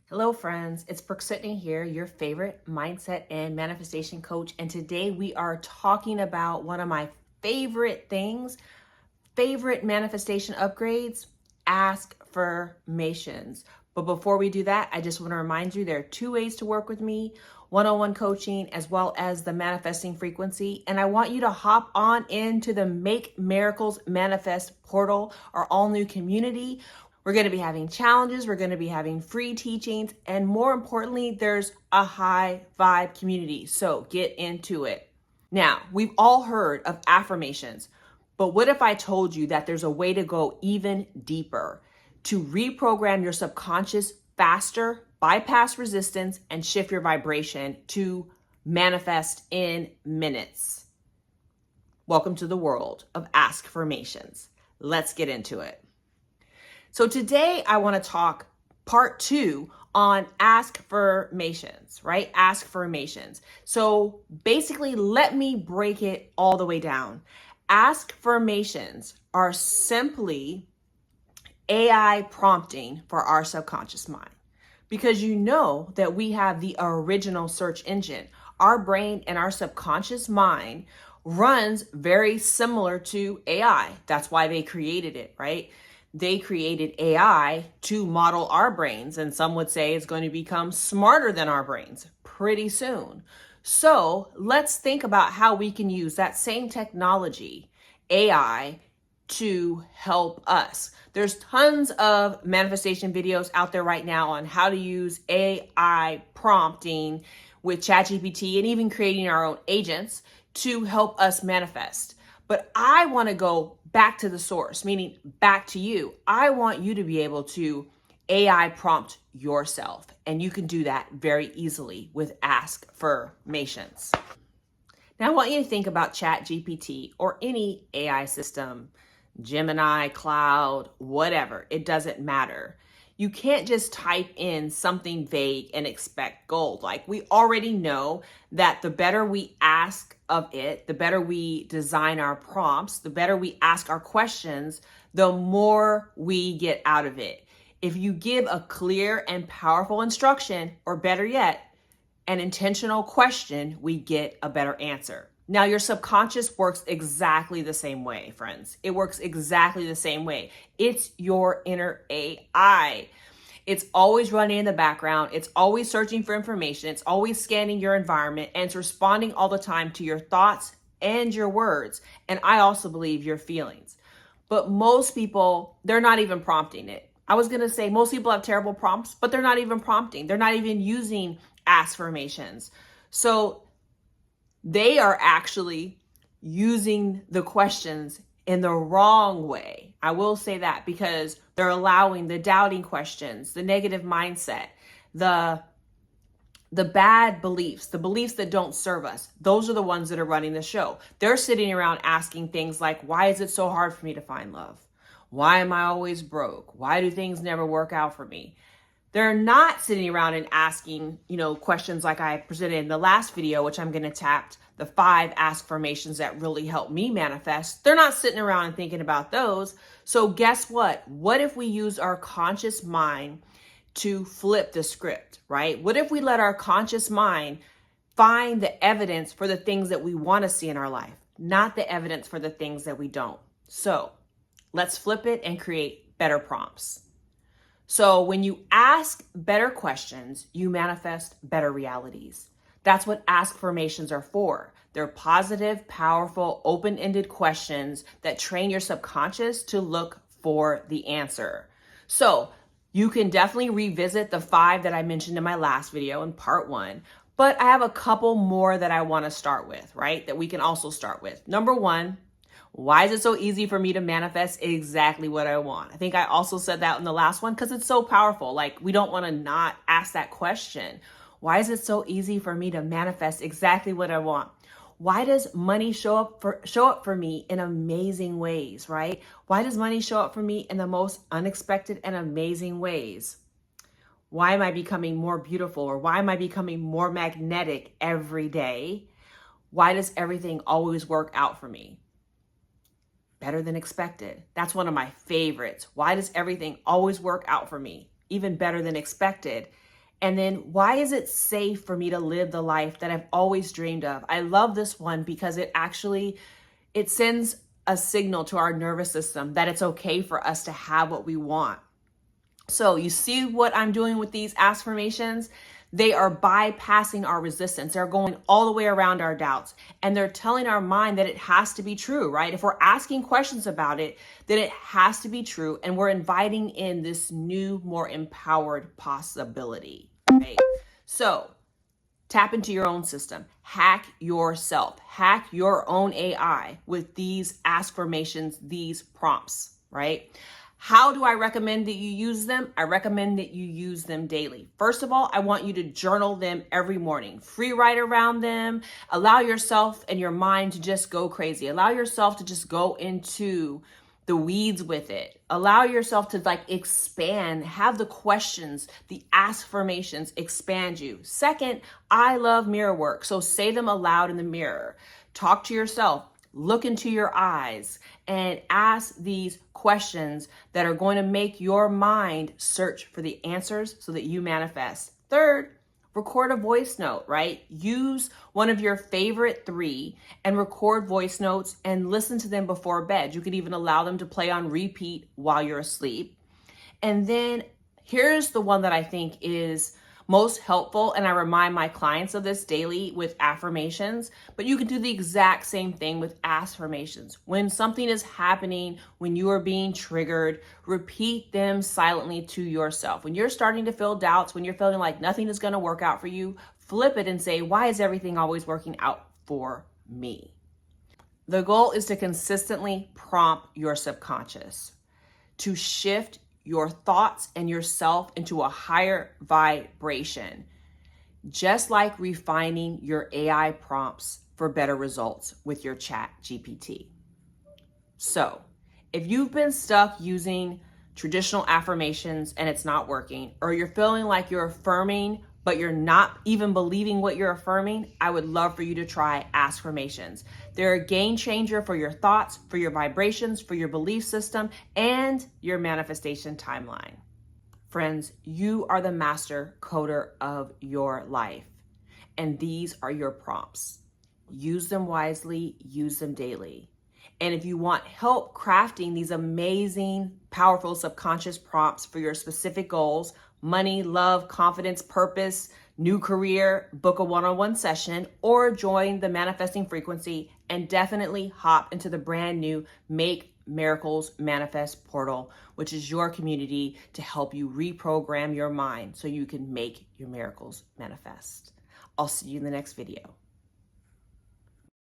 Hello friends, it's Brooke-Sidney here, your favorite mindset and manifestation coach. And today we are talking about one of my favorite things, favorite manifestation upgrades, ASKfirmations. But before we do that, I just want to remind you there are two ways to work with me, one-on-one coaching as well as the manifesting frequency. And I want you to hop on into the Make Miracles Manifest portal, our all new community. We're going to be having challenges, we're going to be having free teachings, and more importantly, there's a high vibe community. So get into it. Now, we've all heard of affirmations, but what if I told you that there's a way to go even deeper, to reprogram your subconscious faster, bypass resistance, and shift your vibration to manifest in minutes? Welcome to the world of ASKfirmations. Let's get into it. So today I want to talk part 2 on ASKfirmations, right? ASKfirmations. So basically, let me break it all the way down. ASKfirmations are simply AI prompting for our subconscious mind, because you know that we have the original search engine. Our brain and our subconscious mind runs very similar to AI. That's why they created it, right? They created AI to model our brains, and some would say it's going to become smarter than our brains pretty soon. So let's think about how we can use that same technology, AI, to help us. There's tons of manifestation videos out there right now on how to use AI prompting with ChatGPT and even creating our own agents to help us manifest. But I want to go back to the source, meaning back to you. I want you to be able to AI prompt yourself, and you can do that very easily with ASKfirmations. Now, I want you to think about ChatGPT or any AI system, Gemini, Cloud, whatever. It doesn't matter. You can't just type in something vague and expect gold. Like, we already know that the better we ask of it, the better we design our prompts, the better we ask our questions, the more we get out of it. If you give a clear and powerful instruction, or better yet, an intentional question, we get a better answer. Now, your subconscious works exactly the same way, friends. It works exactly the same way. It's your inner AI. It's always running in the background. It's always searching for information. It's always scanning your environment, and it's responding all the time to your thoughts and your words. And I also believe your feelings. But most people, they're not even prompting it. I was going to say most people have terrible prompts, but they're not even prompting. They're not even using ASKfirmations. So they are actually using the questions in the wrong way. I will say that, because they're allowing the doubting questions, the negative mindset, the bad beliefs, the beliefs that don't serve us. Those are the ones that are running the show. They're sitting around asking things like, why is it so hard for me to find love? Why am I always broke? Why do things never work out for me? They're not sitting around and asking, questions like I presented in the last video, which I'm going to tap the 5 ASKfirmations that really help me manifest. They're not sitting around and thinking about those. So guess what? What if we use our conscious mind to flip the script, right? What if we let our conscious mind find the evidence for the things that we want to see in our life, not the evidence for the things that we don't? So let's flip it and create better prompts. So when you ask better questions, you manifest better realities. That's what ASKfirmations are for. They're positive, powerful, open-ended questions that train your subconscious to look for the answer. So you can definitely revisit the 5 that I mentioned in my last video in part 1, but I have a couple more that I want to start with, right? That we can also start with. Number 1, why is it so easy for me to manifest exactly what I want? I think I also said that in the last one because it's so powerful. Like, we don't want to not ask that question. Why is it so easy for me to manifest exactly what I want? Why does money show up for me in amazing ways, right? Why does money show up for me in the most unexpected and amazing ways? Why am I becoming more beautiful, or why am I becoming more magnetic every day? Why does everything always work out for me? Better than expected. That's one of my favorites. Why does everything always work out for me? Even better than expected. And then, why is it safe for me to live the life that I've always dreamed of? I love this one because it sends a signal to our nervous system that it's okay for us to have what we want. So you see what I'm doing with these affirmations? They are bypassing our resistance. They're going all the way around our doubts. And they're telling our mind that it has to be true, right? If we're asking questions about it, then it has to be true. And we're inviting in this new, more empowered possibility, right? So tap into your own system, hack yourself, hack your own AI with these affirmations, these prompts, right? How do I recommend that you use them? I recommend that you use them daily. First of all, I want you to journal them every morning. Free write around them. Allow yourself and your mind to just go crazy. Allow yourself to just go into the weeds with it. Allow yourself to expand, have the questions, the affirmations expand you. Second, I love mirror work. So say them aloud in the mirror. Talk to yourself. Look into your eyes and ask these questions that are going to make your mind search for the answers so that you manifest. Third, record a voice note, right? Use one of your favorite 3 and record voice notes and listen to them before bed. You could even allow them to play on repeat while you're asleep. And then here's the one that I think is most helpful, and I remind my clients of this daily with affirmations, but you can do the exact same thing with affirmations. When something is happening, when you are being triggered, repeat them silently to yourself. When you're starting to feel doubts, when you're feeling like nothing is going to work out for you, flip it and say, why is everything always working out for me? The goal is to consistently prompt your subconscious to shift your thoughts and yourself into a higher vibration, just like refining your AI prompts for better results with your Chat GPT. So if you've been stuck using traditional affirmations and it's not working, or you're feeling like you're affirming but you're not even believing what you're affirming, I would love for you to try ASKfirmations. They're a game changer for your thoughts, for your vibrations, for your belief system, and your manifestation timeline. Friends, you are the master coder of your life, and these are your prompts. Use them wisely, use them daily. And if you want help crafting these amazing, powerful subconscious prompts for your specific goals, money, love, confidence, purpose, new career, book a one-on-one session, or join the Manifesting Frequency, and definitely hop into the brand new Make Miracles Manifest portal, which is your community to help you reprogram your mind so you can make your miracles manifest. I'll see you in the next video.